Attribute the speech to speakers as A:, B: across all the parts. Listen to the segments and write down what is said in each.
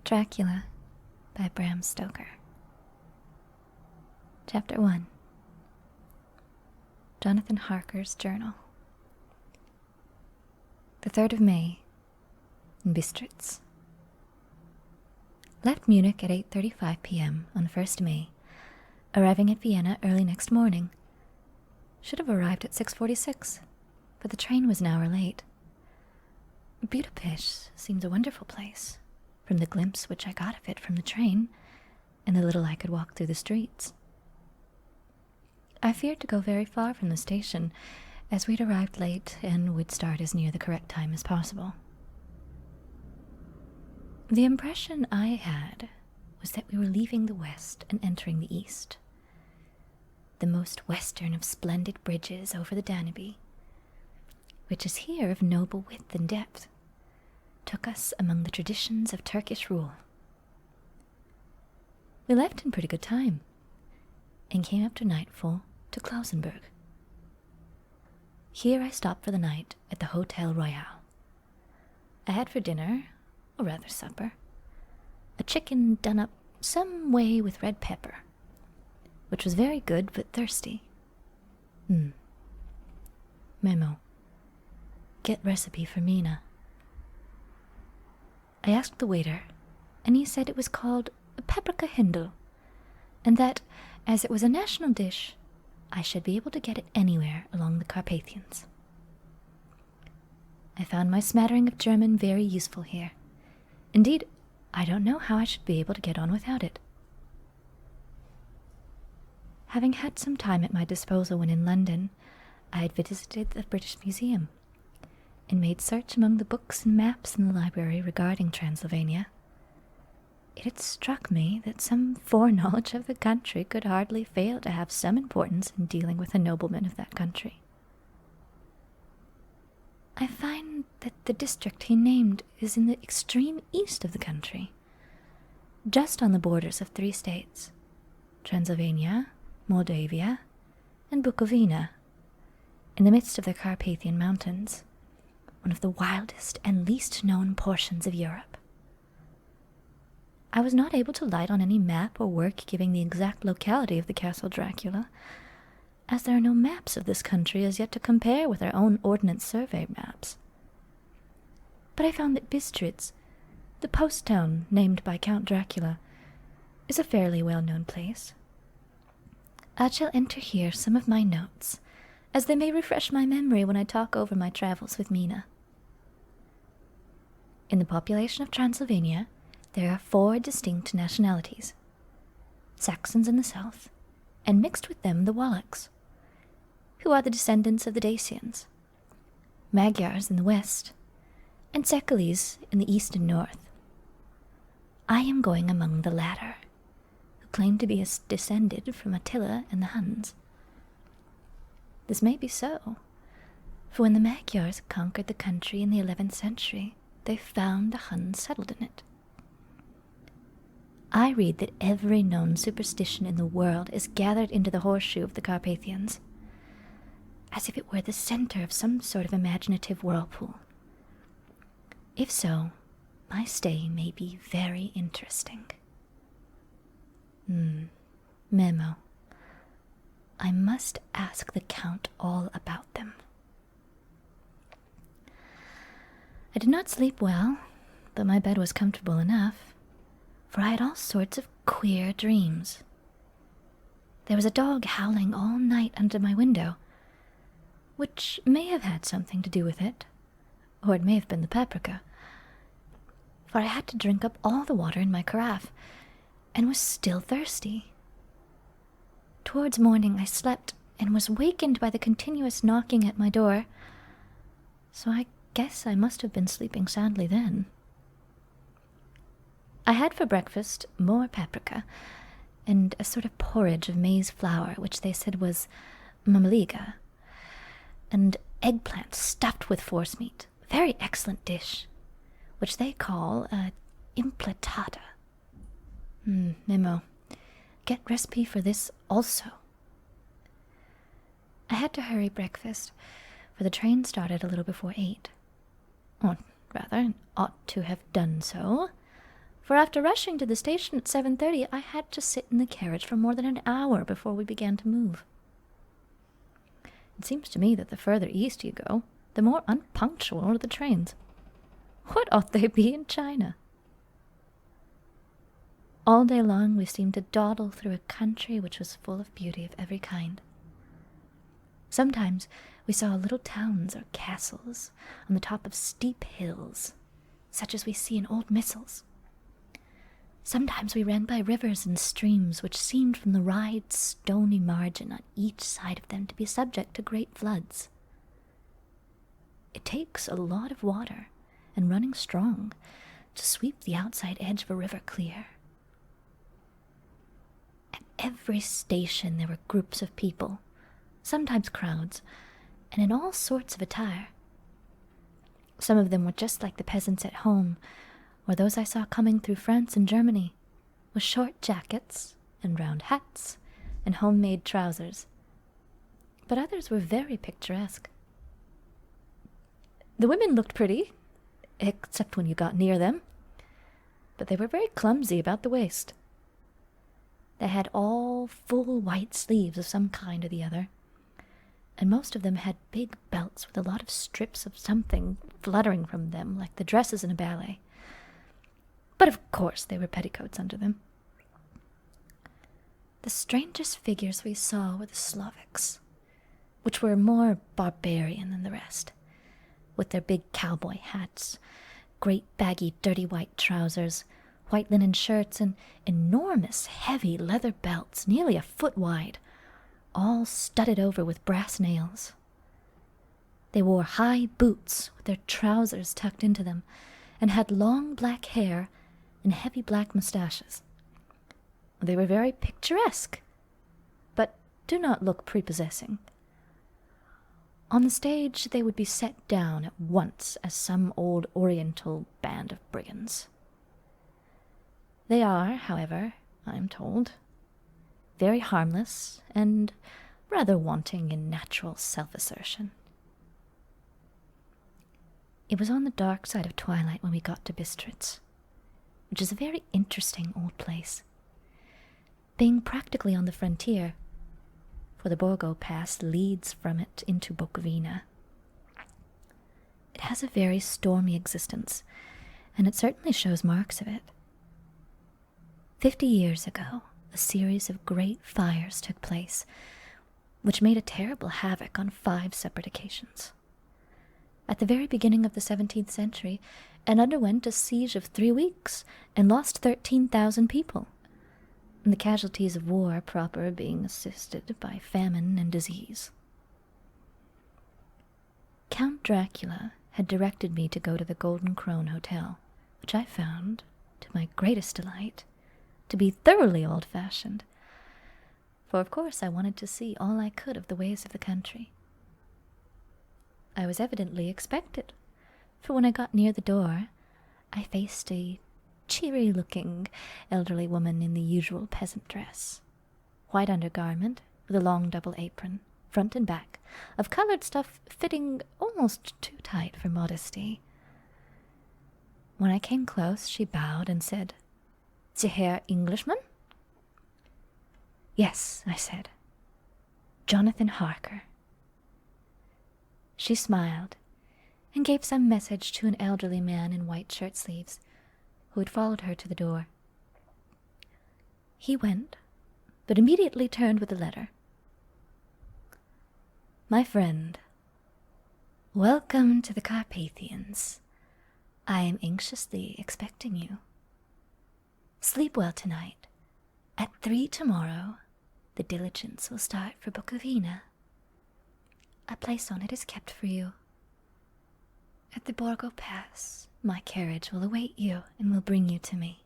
A: Dracula by Bram Stoker. Chapter 1. Jonathan Harker's Journal. The 3rd of May, in Bistritz. Left Munich at 8:35 p.m. on 1st May, arriving at Vienna early next morning. Should have arrived at 6:46, but the train was an hour late. Budapest seems a wonderful place, from the glimpse which I got of it from the train, and the little I could walk through the streets. I feared to go very far from the station, as we'd arrived late and would start as near the correct time as possible. The impression I had was that we were leaving the west and entering the east. The most western of splendid bridges over the Danube, which is here of noble width and depth, took us among the traditions of Turkish rule. We left in pretty good time, and came after nightfall to Klausenburg. Here I stopped for the night at the Hotel Royal. I had for dinner, or rather supper, a chicken done up some way with red pepper, which was very good but thirsty. Memo. Get recipe for Mina. I asked the waiter, and he said it was called a paprika Hindel, and that, as it was a national dish, I should be able to get it anywhere along the Carpathians. I found my smattering of German very useful here. Indeed, I don't know how I should be able to get on without it. Having had some time at my disposal when in London, I had visited the British Museum, and made search among the books and maps in the library regarding Transylvania. It had struck me that some foreknowledge of the country could hardly fail to have some importance in dealing with a nobleman of that country. I find that the district he named is in the extreme east of the country, just on the borders of 3 states, Transylvania, Moldavia, and Bukovina, in the midst of the Carpathian Mountains, one of the wildest and least known portions of Europe. I was not able to light on any map or work giving the exact locality of the Castle Dracula, as there are no maps of this country as yet to compare with our own Ordnance Survey maps. But I found that Bistritz, the post town named by Count Dracula, is a fairly well-known place. I shall enter here some of my notes, as they may refresh my memory when I talk over my travels with Mina. In the population of Transylvania, there are 4 distinct nationalities: Saxons in the south, and mixed with them the Wallachs, who are the descendants of the Dacians, Magyars in the west, and Sekalis in the east and north. I am going among the latter, who claim to be descended from Attila and the Huns. This may be so, for when the Magyars conquered the country in the 11th century, they found the Huns settled in it. I read that every known superstition in the world is gathered into the horseshoe of the Carpathians, as if it were the center of some sort of imaginative whirlpool. If so, my stay may be very interesting. Memo. I must ask the Count all about them. I did not sleep well, but my bed was comfortable enough, for I had all sorts of queer dreams. There was a dog howling all night under my window, which may have had something to do with it, or it may have been the paprika, for I had to drink up all the water in my carafe, and was still thirsty. Towards morning I slept, and was wakened by the continuous knocking at my door, so I guess I must have been sleeping soundly then. I had for breakfast more paprika, and a sort of porridge of maize flour, which they said was mamaliga, and eggplant stuffed with forcemeat, a very excellent dish, which they call a impletata. Memo. Get recipe for this also. I had to hurry breakfast, for the train started a little before 8. Or rather, ought to have done so, for after rushing to the station at 7:30, I had to sit in the carriage for more than an hour before we began to move. It seems to me that the further east you go, the more unpunctual are the trains. What ought they be in China? All day long we seemed to dawdle through a country which was full of beauty of every kind. Sometimes we saw little towns or castles on the top of steep hills, such as we see in old missals. Sometimes we ran by rivers and streams which seemed from the wide stony margin on each side of them to be subject to great floods. It takes a lot of water, and running strong, to sweep the outside edge of a river clear. At every station there were groups of people, sometimes crowds, and in all sorts of attire. Some of them were just like the peasants at home, or those I saw coming through France and Germany, with short jackets and round hats and homemade trousers. But others were very picturesque. The women looked pretty, except when you got near them, but they were very clumsy about the waist. They had all full white sleeves of some kind or the other, and most of them had big belts with a lot of strips of something fluttering from them like the dresses in a ballet. But of course there were petticoats under them. The strangest figures we saw were the Slavics, which were more barbarian than the rest, with their big cowboy hats, great baggy dirty white trousers, white linen shirts, and enormous heavy leather belts nearly a foot wide, all studded over with brass nails. They wore high boots with their trousers tucked into them, and had long black hair and heavy black mustaches. They were very picturesque, but do not look prepossessing. On the stage they would be set down at once as some old oriental band of brigands. They are, however, I am told, very harmless and rather wanting in natural self-assertion. It was on the dark side of twilight when we got to Bistritz, which is a very interesting old place. Being practically on the frontier, for the Borgo Pass leads from it into Bukovina. It has a very stormy existence, and it certainly shows marks of it. 50 years ago, a series of great fires took place, which made a terrible havoc on 5 separate occasions. At the very beginning of the 17th century, it underwent a siege of 3 weeks and lost 13,000 people, and the casualties of war proper being assisted by famine and disease. Count Dracula had directed me to go to the Golden Crone Hotel, which I found, to my greatest delight, to be thoroughly old-fashioned, for of course I wanted to see all I could of the ways of the country. I was evidently expected, for when I got near the door, I faced a cheery-looking elderly woman in the usual peasant dress, white undergarment with a long double apron, front and back, of colored stuff fitting almost too tight for modesty. When I came close, she bowed and said, "The Herr Englishman?" "Yes," I said. "Jonathan Harker." She smiled and gave some message to an elderly man in white shirt-sleeves, who had followed her to the door. He went, but immediately turned with a letter. "My friend, welcome to the Carpathians. I am anxiously expecting you. Sleep well tonight. At 3 tomorrow, the diligence will start for Bukovina. A place on it is kept for you. At the Borgo Pass, my carriage will await you and will bring you to me.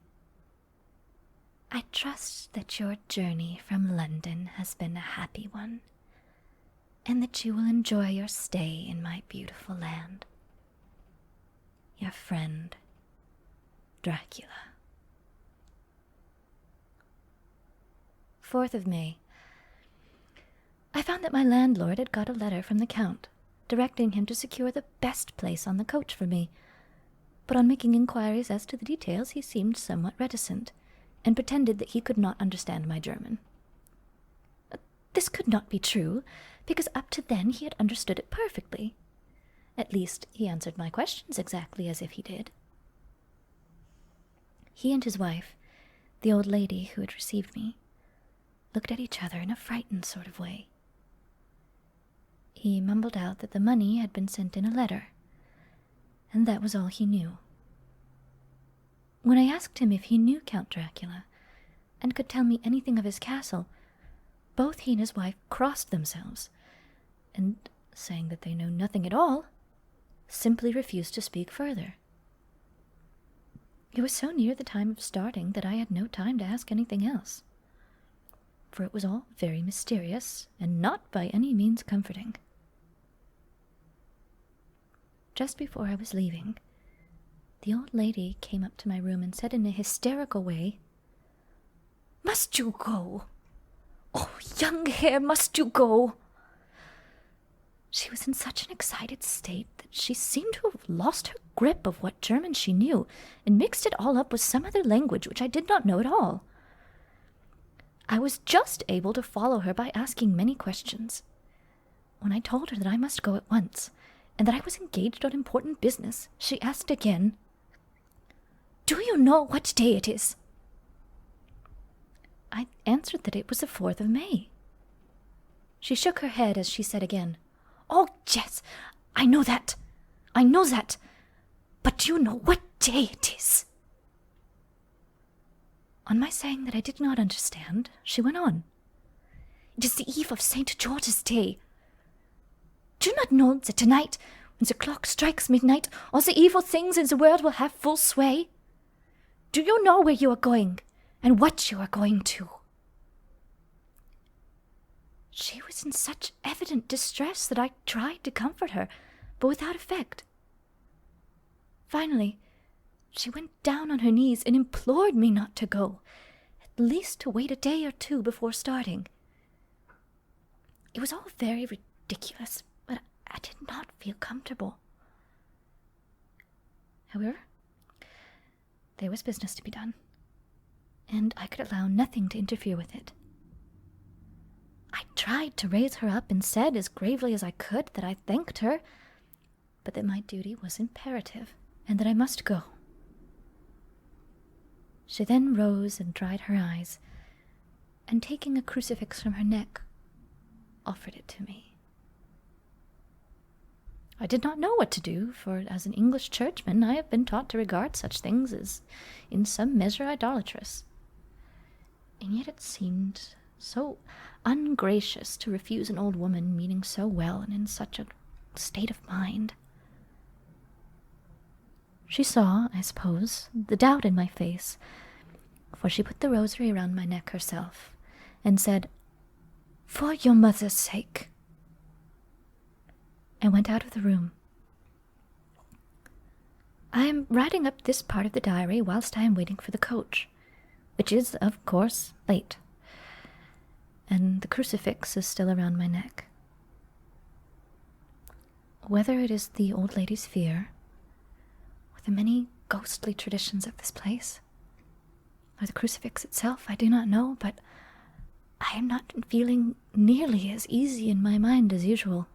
A: I trust that your journey from London has been a happy one, and that you will enjoy your stay in my beautiful land. Your friend, Dracula." 4th of May. I found that my landlord had got a letter from the Count, directing him to secure the best place on the coach for me, but on making inquiries as to the details he seemed somewhat reticent, and pretended that he could not understand my German. This could not be true, because up to then he had understood it perfectly. At least, he answered my questions exactly as if he did. He and his wife, the old lady who had received me, looked at each other in a frightened sort of way. He mumbled out that the money had been sent in a letter, and that was all he knew. When I asked him if he knew Count Dracula, and could tell me anything of his castle, both he and his wife crossed themselves, and, saying that they know nothing at all, simply refused to speak further. It was so near the time of starting that I had no time to ask anything else, for it was all very mysterious and not by any means comforting. Just before I was leaving, the old lady came up to my room and said in a hysterical way, "Must you go? Oh, young Herr, must you go?" She was in such an excited state that she seemed to have lost her grip of what German she knew, and mixed it all up with some other language which I did not know at all. I was just able to follow her by asking many questions. When I told her that I must go at once, and that I was engaged on important business, she asked again, "Do you know what day it is?" I answered that it was the 4th of May. She shook her head as she said again, "Oh, yes, I know that. But do you know what day it is?" On my saying that I did not understand, she went on, "It is the eve of St. George's Day. Do you not know that tonight, when the clock strikes midnight, all the evil things in the world will have full sway? Do you know where you are going, and what you are going to?" She was in such evident distress that I tried to comfort her, but without effect. Finally, she went down on her knees and implored me not to go, at least to wait a day or two before starting. It was all very ridiculous, but I did not feel comfortable. However, there was business to be done, and I could allow nothing to interfere with it. I tried to raise her up and said as gravely as I could that I thanked her, but that my duty was imperative, and that I must go. She then rose and dried her eyes, and taking a crucifix from her neck, offered it to me. I did not know what to do, for as an English churchman I have been taught to regard such things as in some measure idolatrous. And yet it seemed so ungracious to refuse an old woman meaning so well and in such a state of mind. She saw, I suppose, the doubt in my face, for she put the rosary around my neck herself, and said, "For your mother's sake," and went out of the room. I am writing up this part of the diary whilst I am waiting for the coach, which is, of course, late, and the crucifix is still around my neck. Whether it is the old lady's fear, or the many ghostly traditions of this place, or the crucifix itself, I do not know, but I am not feeling nearly as easy in my mind as usual.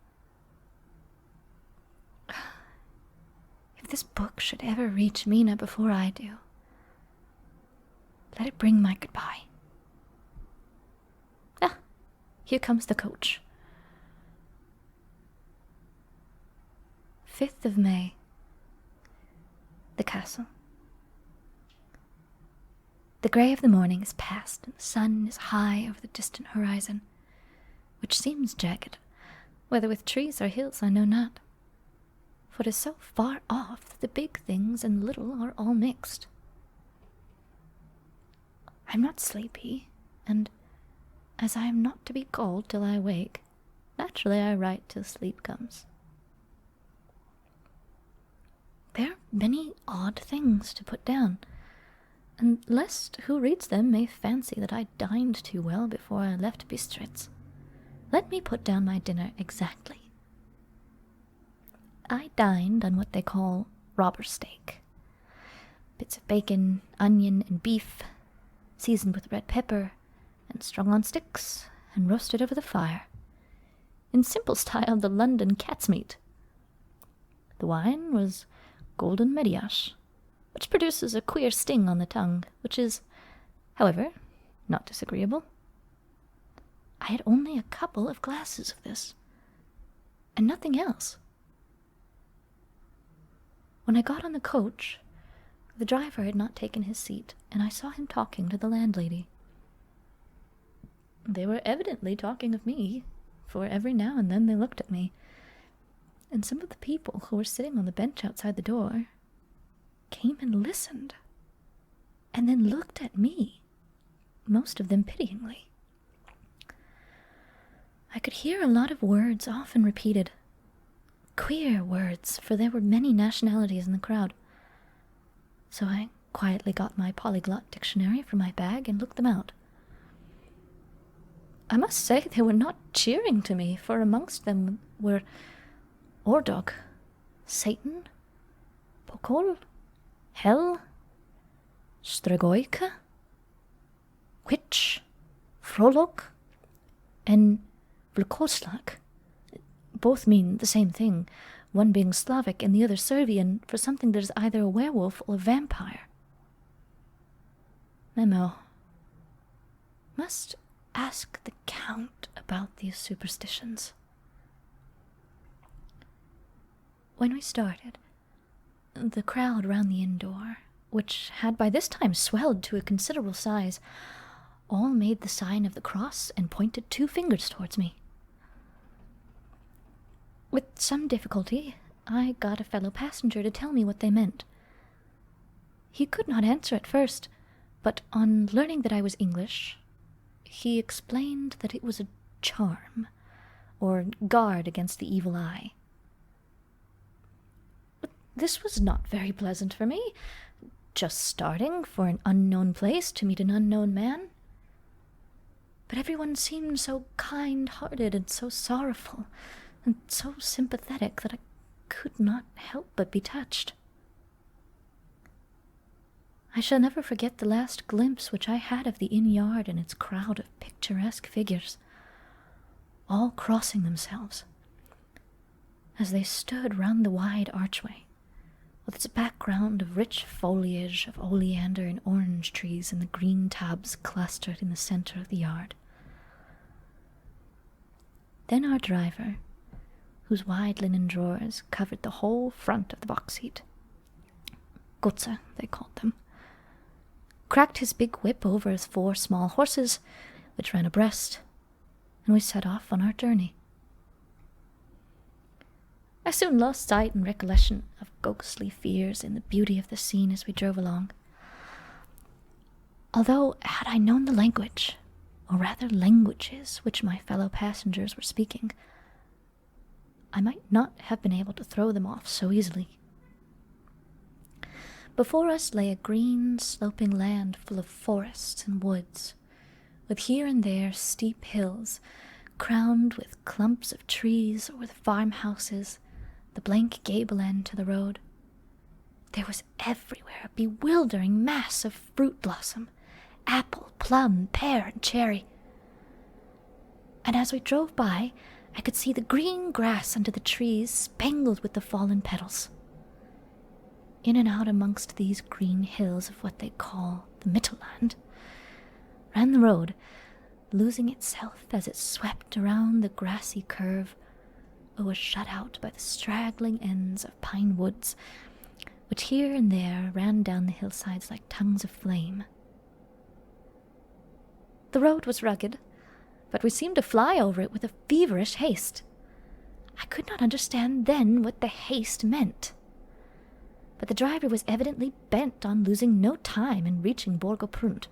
A: If this book should ever reach Mina before I do, let it bring my goodbye. Here comes the coach. 5th of May. The castle. The grey of the morning is past, and the sun is high over the distant horizon, which seems jagged, whether with trees or hills I know not, for it is so far off that the big things and little are all mixed. I am not sleepy, and as I am not to be called till I wake, naturally I write till sleep comes. There are many odd things to put down, and lest who reads them may fancy that I dined too well before I left Bistritz, let me put down my dinner exactly. I dined on what they call robber steak, Bits of bacon, onion, and beef, seasoned with red pepper, and strung on sticks, and roasted over the fire. In simple style, the London cat's meat. The wine was golden mediash, which produces a queer sting on the tongue, which is, however, not disagreeable. I had only a couple of glasses of this, and nothing else. When I got on the coach, the driver had not taken his seat, and I saw him talking to the landlady. They were evidently talking of me, for every now and then they looked at me, and some of the people who were sitting on the bench outside the door came and listened, and then looked at me, most of them pityingly. I could hear a lot of words often repeated, queer words, for there were many nationalities in the crowd. So I quietly got my polyglot dictionary from my bag and looked them out. I must say they were not cheering to me, for amongst them were Ordog, Satan, Pokol, Hell, Stregoike, Witch, Frolok, and Vlkoslak. Both mean the same thing, one being Slavic and the other Serbian, for something that is either a werewolf or a vampire. Memo. Must ask the Count about these superstitions. When we started, the crowd round the inn door, which had by this time swelled to a considerable size, all made the sign of the cross and pointed 2 fingers towards me. With some difficulty, I got a fellow passenger to tell me what they meant. He could not answer at first, but on learning that I was English, he explained that it was a charm, or guard against the evil eye. But this was not very pleasant for me, just starting for an unknown place to meet an unknown man. But everyone seemed so kind-hearted and so sorrowful, and so sympathetic that I could not help but be touched. I shall never forget the last glimpse which I had of the inn yard and its crowd of picturesque figures, all crossing themselves, as they stood round the wide archway, with its background of rich foliage of oleander and orange trees and the green tubs clustered in the centre of the yard. Then our driver, whose wide linen drawers covered the whole front of the box seat, Gotze they called them, cracked his big whip over his 4 small horses, which ran abreast, and we set off on our journey. I soon lost sight and recollection of ghostly fears in the beauty of the scene as we drove along. Although, had I known the language, or rather languages, which my fellow passengers were speaking, I might not have been able to throw them off so easily. Before us lay a green, sloping land full of forests and woods, with here and there steep hills, crowned with clumps of trees or with farmhouses, the blank gable end to the road. There was everywhere a bewildering mass of fruit blossom, apple, plum, pear, and cherry. And as we drove by, I could see the green grass under the trees spangled with the fallen petals. In and out amongst these green hills of what they call the Mittelland ran the road, losing itself as it swept around the grassy curve, or was shut out by the straggling ends of pine woods, which here and there ran down the hillsides like tongues of flame. The road was rugged, but we seemed to fly over it with a feverish haste. I could not understand then what the haste meant, but the driver was evidently bent on losing no time in reaching Borgo Prunt.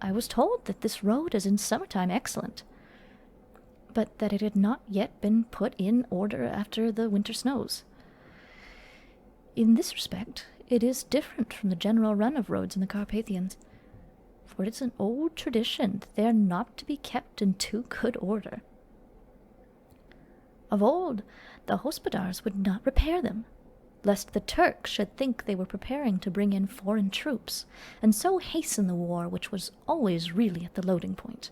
A: I was told that this road is in summertime excellent, but that it had not yet been put in order after the winter snows. In this respect, it is different from the general run of roads in the Carpathians, for it is an old tradition that they are not to be kept in too good order. Of old, the hospodars would not repair them, lest the Turks should think they were preparing to bring in foreign troops, and so hasten the war which was always really at the loading point.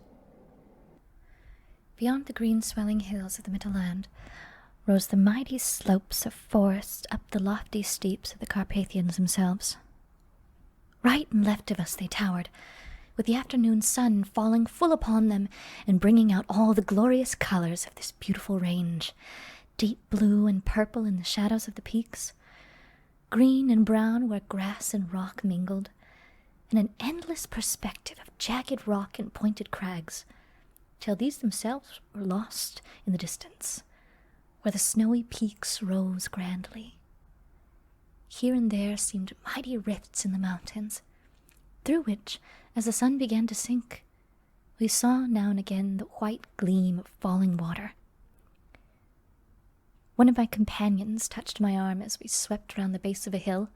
A: Beyond the green swelling hills of the Mittelland rose the mighty slopes of forest up the lofty steeps of the Carpathians themselves. Right and left of us they towered, with the afternoon sun falling full upon them and bringing out all the glorious colors of this beautiful range, deep blue and purple in the shadows of the peaks, green and brown where grass and rock mingled, and an endless perspective of jagged rock and pointed crags, till these themselves were lost in the distance, where the snowy peaks rose grandly. Here and there seemed mighty rifts in the mountains, through which, as the sun began to sink, we saw now and again the white gleam of falling water. One of my companions touched my arm as we swept round the base of a hill,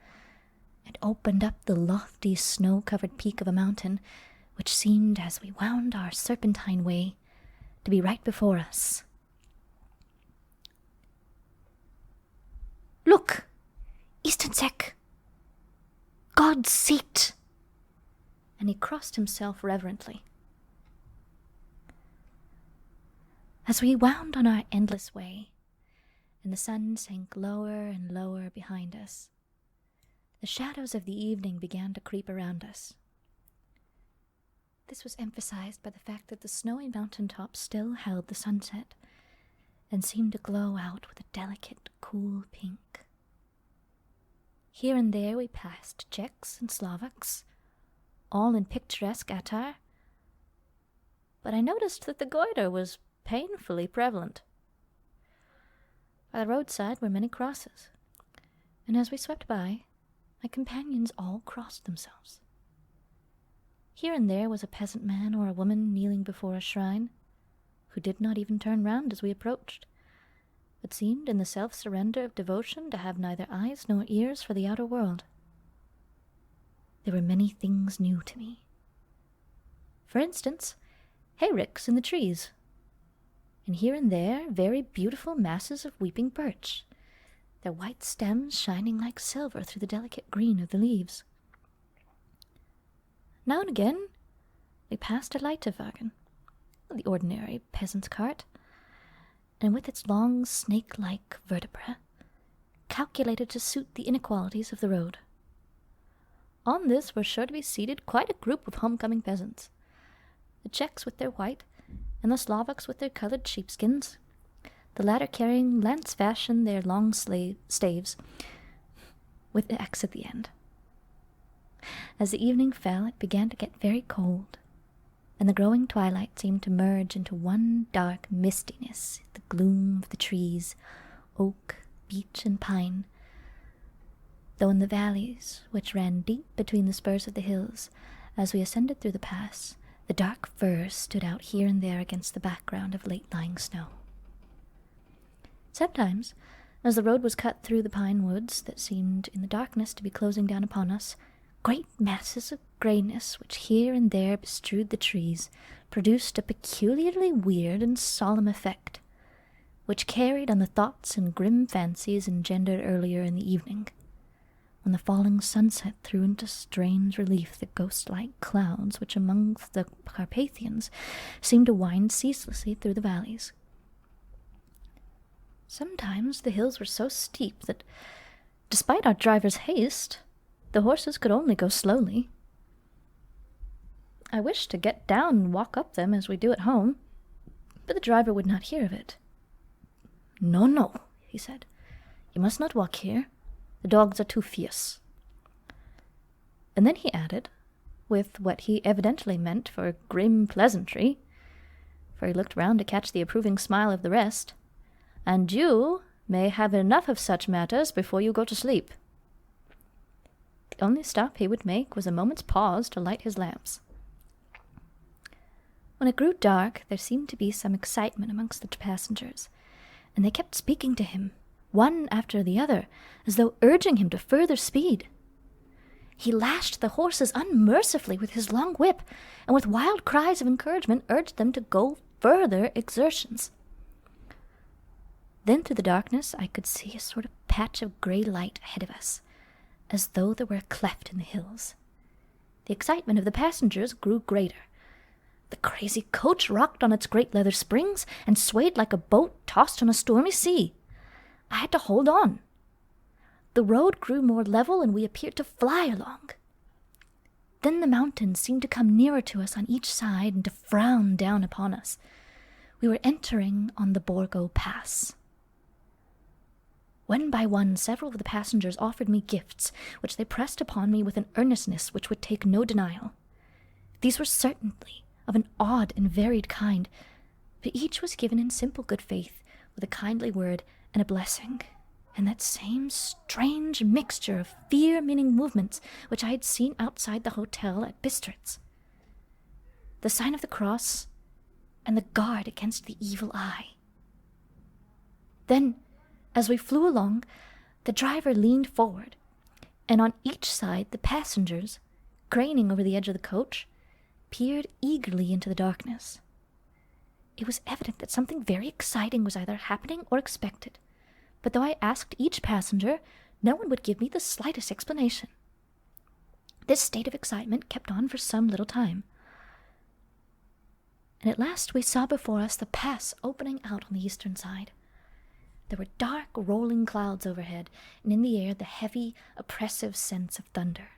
A: and opened up the lofty snow-covered peak of a mountain, which seemed, as we wound our serpentine way, to be right before us. "Look! Eastensek! God's seat!" And he crossed himself reverently. As we wound on our endless way, and the sun sank lower and lower behind us, the shadows of the evening began to creep around us. This was emphasized by the fact that the snowy mountain tops still held the sunset, and seemed to glow out with a delicate, cool pink. Here and there we passed Czechs and Slovaks, all in picturesque attire, but I noticed that the goiter was painfully prevalent. By the roadside were many crosses, and as we swept by, my companions all crossed themselves. Here and there was a peasant man or a woman kneeling before a shrine, who did not even turn round as we approached, but seemed in the self-surrender of devotion to have neither eyes nor ears for the outer world. There were many things new to me. For instance, hayricks in the trees, and here and there very beautiful masses of weeping birch, their white stems shining like silver through the delicate green of the leaves. Now and again we passed a Leiterwagen, the ordinary peasant's cart, and with its long snake-like vertebra, calculated to suit the inequalities of the road. On this were sure to be seated quite a group of homecoming peasants, the Czechs with their white, and the Slovaks with their coloured sheepskins, the latter carrying lance-fashion their long staves, with the axe at the end. As the evening fell, it began to get very cold, and the growing twilight seemed to merge into one dark mistiness, the gloom of the trees, oak, beech, and pine, though in the valleys, which ran deep between the spurs of the hills, as we ascended through the pass, the dark firs stood out here and there against the background of late-lying snow. Sometimes, as the road was cut through the pine woods that seemed in the darkness to be closing down upon us, great masses of greyness which here and there bestrewed the trees produced a peculiarly weird and solemn effect, which carried on the thoughts and grim fancies engendered earlier in the evening, when the falling sunset threw into strange relief the ghost-like clouds which amongst the Carpathians seemed to wind ceaselessly through the valleys. Sometimes the hills were so steep that, despite our driver's haste, the horses could only go slowly. I wished to get down and walk up them as we do at home, but the driver would not hear of it. "No, no," he said. "You must not walk here. The dogs are too fierce." And then he added, with what he evidently meant for grim pleasantry, for he looked round to catch the approving smile of the rest, "And you may have enough of such matters before you go to sleep." The only stop he would make was a moment's pause to light his lamps. When it grew dark, there seemed to be some excitement amongst the passengers, and they kept speaking to him, one after the other, as though urging him to further speed. He lashed the horses unmercifully with his long whip, and with wild cries of encouragement urged them to go further exertions. Then through the darkness I could see a sort of patch of grey light ahead of us, as though there were a cleft in the hills. The excitement of the passengers grew greater. The crazy coach rocked on its great leather springs and swayed like a boat tossed on a stormy sea. I had to hold on. The road grew more level and we appeared to fly along. Then the mountains seemed to come nearer to us on each side and to frown down upon us. We were entering on the Borgo Pass. One by one, several of the passengers offered me gifts, which they pressed upon me with an earnestness which would take no denial. These were certainly of an odd and varied kind, but each was given in simple good faith, with a kindly word and a blessing, and that same strange mixture of fear-meaning movements which I had seen outside the hotel at Bistritz. The sign of the cross and the guard against the evil eye. Then, as we flew along, the driver leaned forward, and on each side the passengers, craning over the edge of the coach, peered eagerly into the darkness. It was evident that something very exciting was either happening or expected, but though I asked each passenger, no one would give me the slightest explanation. This state of excitement kept on for some little time, and at last we saw before us the pass opening out on the eastern side. There were dark, rolling clouds overhead, and in the air the heavy, oppressive sense of thunder.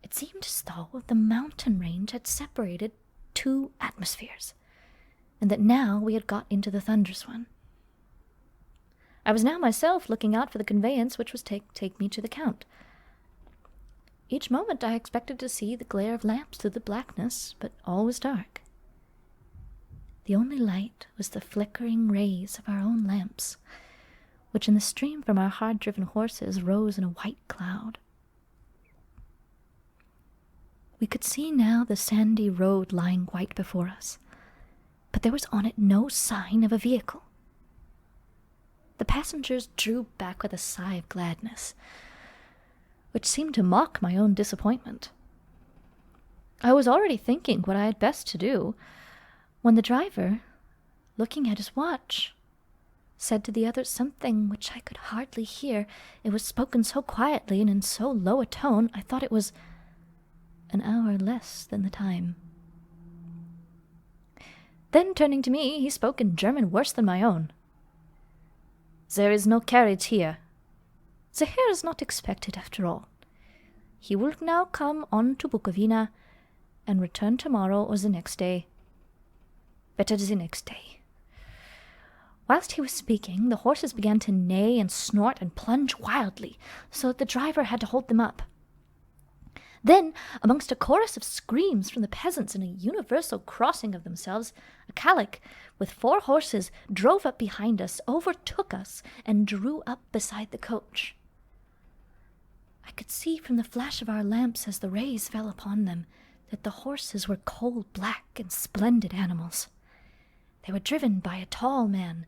A: It seemed as though the mountain range had separated two atmospheres, and that now we had got into the thunderous one. I was now myself looking out for the conveyance which was take me to the Count. Each moment I expected to see the glare of lamps through the blackness, but all was dark. The only light was the flickering rays of our own lamps, which in the stream from our hard-driven horses rose in a white cloud. We could see now the sandy road lying white before us, but there was on it no sign of a vehicle. The passengers drew back with a sigh of gladness, which seemed to mock my own disappointment. I was already thinking what I had best to do, when the driver, looking at his watch, said to the others something which I could hardly hear. It was spoken so quietly and in so low a tone, I thought it was an hour less than the time. Then, turning to me, he spoke in German worse than my own. "There is no carriage here. The Herr is not expected after all. He will now come on to Bukowina and return tomorrow or the next day. Better the next day." Whilst he was speaking, the horses began to neigh and snort and plunge wildly, so that the driver had to hold them up. Then, amongst a chorus of screams from the peasants and a universal crossing of themselves, a callach with 4 horses drove up behind us, overtook us, and drew up beside the coach. I could see from the flash of our lamps as the rays fell upon them that the horses were coal-black and splendid animals. They were driven by a tall man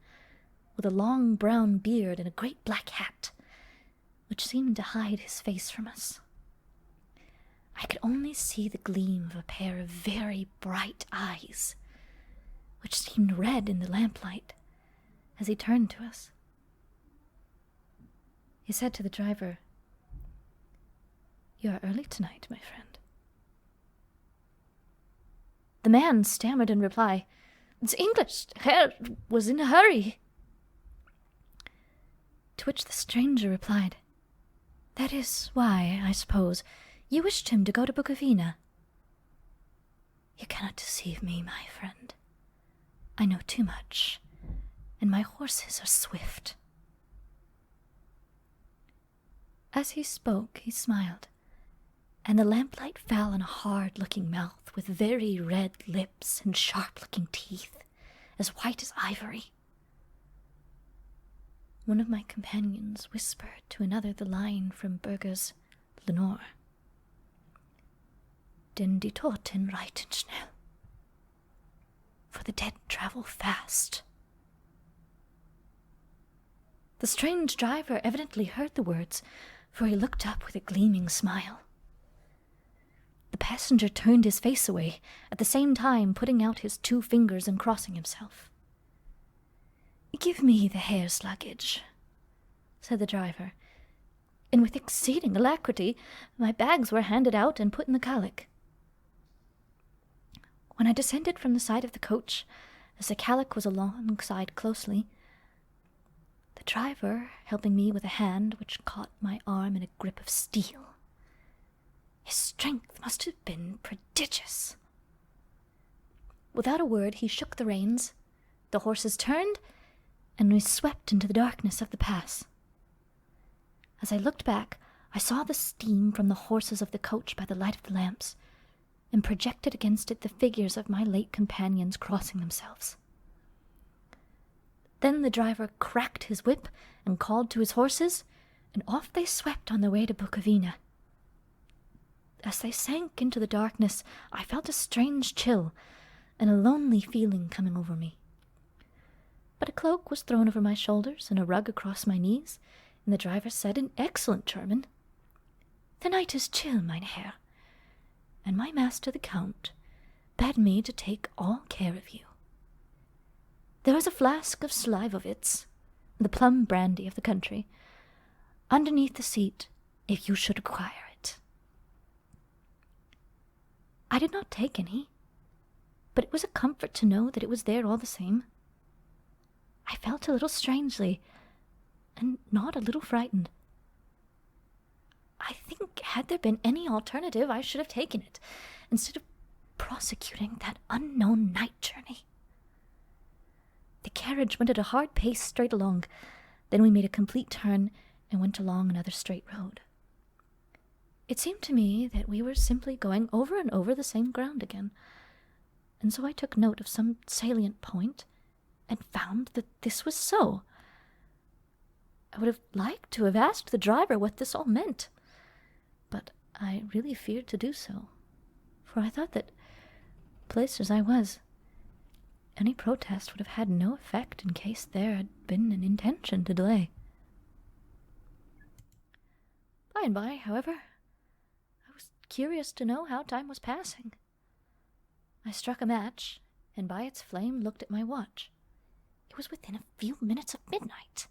A: with a long brown beard and a great black hat, which seemed to hide his face from us. I could only see the gleam of a pair of very bright eyes, which seemed red in the lamplight, as he turned to us. He said to the driver, "You are early tonight, my friend." The man stammered in reply, "The English Herr was in a hurry." To which the stranger replied, "That is why, I suppose, you wished him to go to Bukowina." "You cannot deceive me, my friend. I know too much, and my horses are swift." As he spoke, he smiled, and the lamplight fell on a hard-looking mouth with very red lips and sharp-looking teeth, as white as ivory. One of my companions whispered to another the line from Bürger's Lenore, "Denn die Toten reiten schnell," for the dead travel fast. The strange driver evidently heard the words, for he looked up with a gleaming smile. The passenger turned his face away, at the same time putting out his 2 fingers and crossing himself. "Give me the hare's luggage," said the driver, and with exceeding alacrity my bags were handed out and put in the callack. When I descended from the side of the coach, as the callack was alongside closely, the driver helping me with a hand which caught my arm in a grip of steel. His strength must have been prodigious. Without a word, he shook the reins, the horses turned, and we swept into the darkness of the pass. As I looked back, I saw the steam from the horses of the coach by the light of the lamps, and projected against it the figures of my late companions crossing themselves. Then the driver cracked his whip and called to his horses, and off they swept on their way to Bukovina. As they sank into the darkness, I felt a strange chill and a lonely feeling coming over me. But a cloak was thrown over my shoulders and a rug across my knees, and the driver said in excellent German, "The night is chill, mein Herr, and my master the Count bade me to take all care of you. There is a flask of Slivovitz, the plum brandy of the country, underneath the seat if you should require it." I did not take any, but it was a comfort to know that it was there all the same. I felt a little strangely, and not a little frightened. I think had there been any alternative, I should have taken it, instead of prosecuting that unknown night journey. The carriage went at a hard pace straight along. Then we made a complete turn and went along another straight road. It seemed to me that we were simply going over and over the same ground again, and so I took note of some salient point and found that this was so. I would have liked to have asked the driver what this all meant, but I really feared to do so, for I thought that, placed as I was, any protest would have had no effect in case there had been an intention to delay. By and by, however, I was curious to know how time was passing. I struck a match, and by its flame looked at my watch. It was within a few minutes of midnight.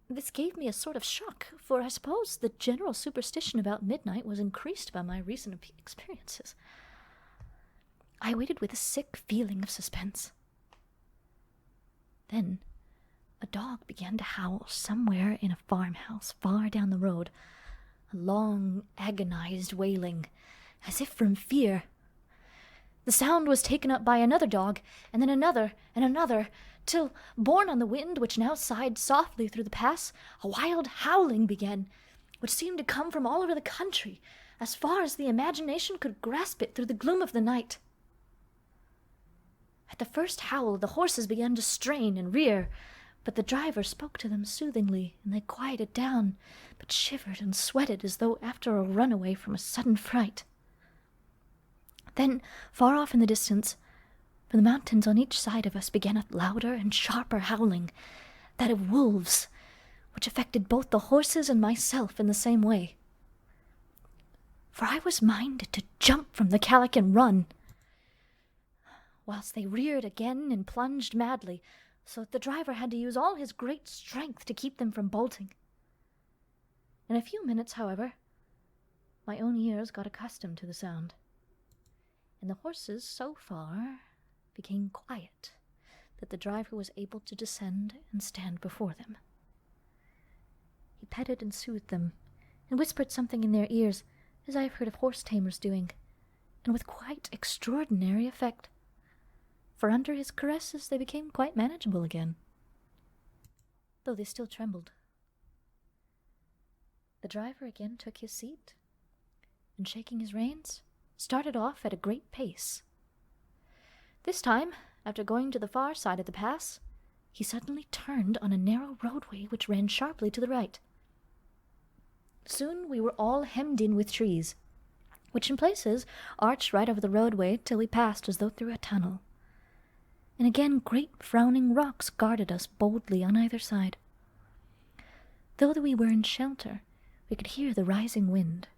A: This gave me a sort of shock, for I suppose the general superstition about midnight was increased by my recent experiences. I waited with a sick feeling of suspense. Then a dog began to howl somewhere in a farmhouse far down the road, a long, agonized wailing, as if from fear. The sound was taken up by another dog, and then another, and another, till, borne on the wind which now sighed softly through the pass, a wild howling began, which seemed to come from all over the country, as far as the imagination could grasp it through the gloom of the night. At the first howl, the horses began to strain and rear, but the driver spoke to them soothingly, and they quieted down, but shivered and sweated as though after a runaway from a sudden fright. Then, far off in the distance, from the mountains on each side of us began a louder and sharper howling, that of wolves, which affected both the horses and myself in the same way. For I was minded to jump from the callack and run, whilst they reared again and plunged madly, so that the driver had to use all his great strength to keep them from bolting. In a few minutes, however, my own ears got accustomed to the sound, and the horses so far became quiet that the driver was able to descend and stand before them. He petted and soothed them, and whispered something in their ears, as I have heard of horse tamers doing, and with quite extraordinary effect, for under his caresses they became quite manageable again, though they still trembled. The driver again took his seat, and shaking his reins, started off at a great pace. This time, after going to the far side of the pass, he suddenly turned on a narrow roadway which ran sharply to the right. Soon we were all hemmed in with trees, which in places arched right over the roadway till we passed as though through a tunnel. And again great frowning rocks guarded us boldly on either side. Though we were in shelter, we could hear the rising wind,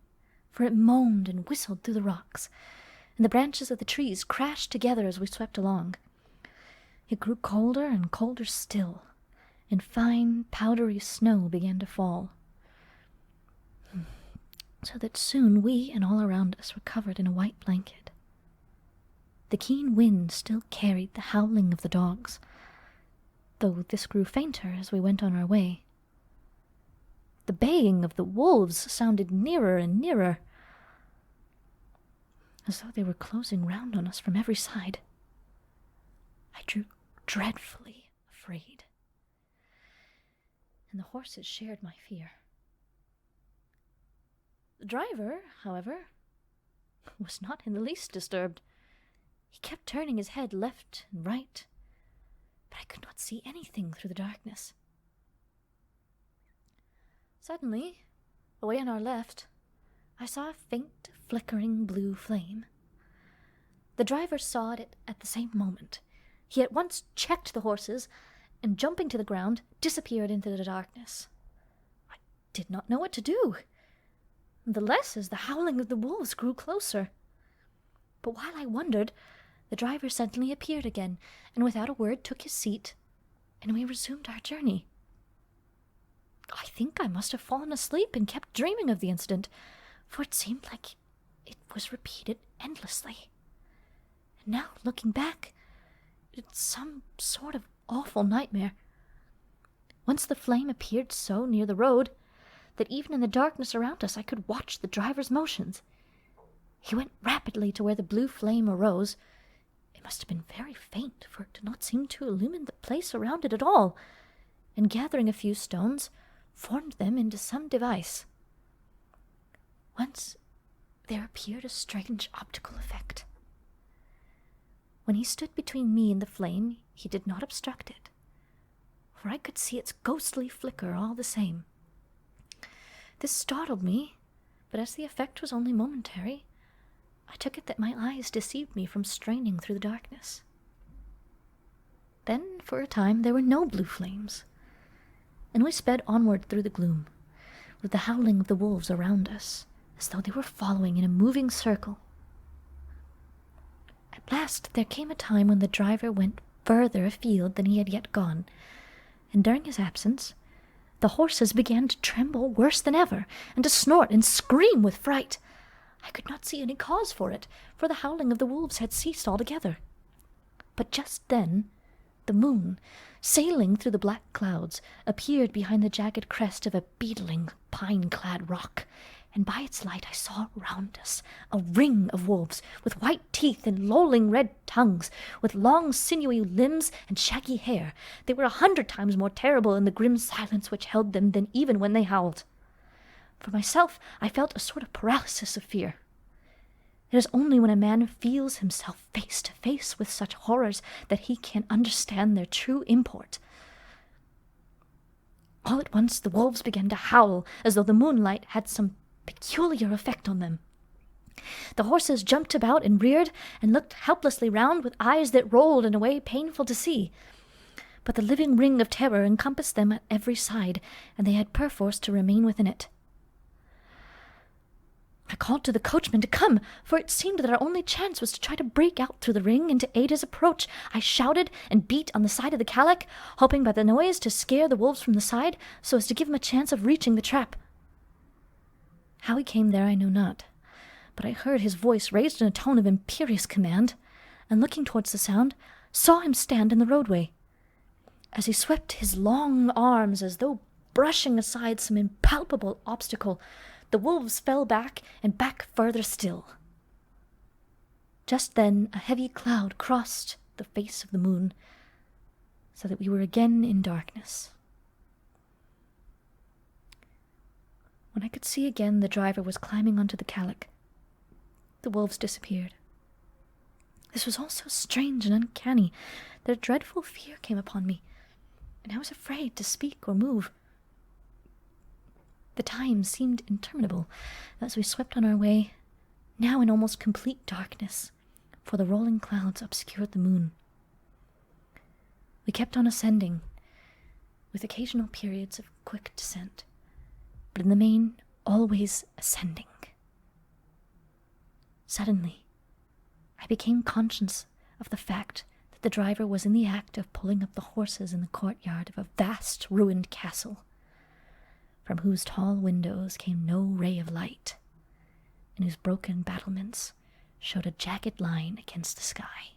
A: for it moaned and whistled through the rocks, and the branches of the trees crashed together as we swept along. It grew colder and colder still, and fine, powdery snow began to fall, so that soon we and all around us were covered in a white blanket. The keen wind still carried the howling of the dogs, though this grew fainter as we went on our way. The baying of the wolves sounded nearer and nearer, as though they were closing round on us from every side. I grew dreadfully afraid, and the horses shared my fear. The driver, however, was not in the least disturbed. He kept turning his head left and right, but I could not see anything through the darkness. Suddenly, away on our left, I saw a faint, flickering blue flame. The driver saw it at the same moment. He at once checked the horses, and jumping to the ground, disappeared into the darkness. I did not know what to do, the less as the howling of the wolves grew closer. But while I wondered, the driver suddenly appeared again, and without a word took his seat, and we resumed our journey. I think I must have fallen asleep and kept dreaming of the incident, for it seemed like it was repeated endlessly. And now, looking back, it's some sort of awful nightmare. Once the flame appeared so near the road that even in the darkness around us I could watch the driver's motions. He went rapidly to where the blue flame arose. It must have been very faint, for it did not seem to illumine the place around it at all, and gathering a few stones, formed them into some device. Once there appeared a strange optical effect. When he stood between me and the flame, he did not obstruct it, for I could see its ghostly flicker all the same. This startled me, but as the effect was only momentary, I took it that my eyes deceived me from straining through the darkness. Then, for a time, there were no blue flames, and we sped onward through the gloom, with the howling of the wolves around us, as though they were following in a moving circle. At last there came a time when the driver went further afield than he had yet gone, and during his absence, the horses began to tremble worse than ever, and to snort and scream with fright. I could not see any cause for it, for the howling of the wolves had ceased altogether. But just then, the moon, sailing through the black clouds, appeared behind the jagged crest of a beetling, pine-clad rock, and by its light I saw round us a ring of wolves, with white teeth and lolling red tongues, with long sinewy limbs and shaggy hair. They were 100 times more terrible in the grim silence which held them than even when they howled. For myself, I felt a sort of paralysis of fear. It is only when a man feels himself face to face with such horrors that he can understand their true import. All at once the wolves began to howl, as though the moonlight had some peculiar effect on them. The horses jumped about and reared, and looked helplessly round with eyes that rolled in a way painful to see. But the living ring of terror encompassed them at every side, and they had perforce to remain within it. I called to the coachman to come, for it seemed that our only chance was to try to break out through the ring and to aid his approach. I shouted and beat on the side of the callack, hoping by the noise to scare the wolves from the side, so as to give him a chance of reaching the trap. How he came there I know not, but I heard his voice raised in a tone of imperious command, and looking towards the sound, saw him stand in the roadway. As he swept his long arms as though brushing aside some impalpable obstacle, the wolves fell back and back further still. Just then a heavy cloud crossed the face of the moon, so that we were again in darkness. When I could see again, the driver was climbing onto the callack. The wolves disappeared. This was all so strange and uncanny that a dreadful fear came upon me, and I was afraid to speak or move. The time seemed interminable as we swept on our way, now in almost complete darkness, for the rolling clouds obscured the moon. We kept on ascending, with occasional periods of quick descent, but in the main, always ascending. Suddenly, I became conscious of the fact that the driver was in the act of pulling up the horses in the courtyard of a vast ruined castle, from whose tall windows came no ray of light, and whose broken battlements showed a jagged line against the sky.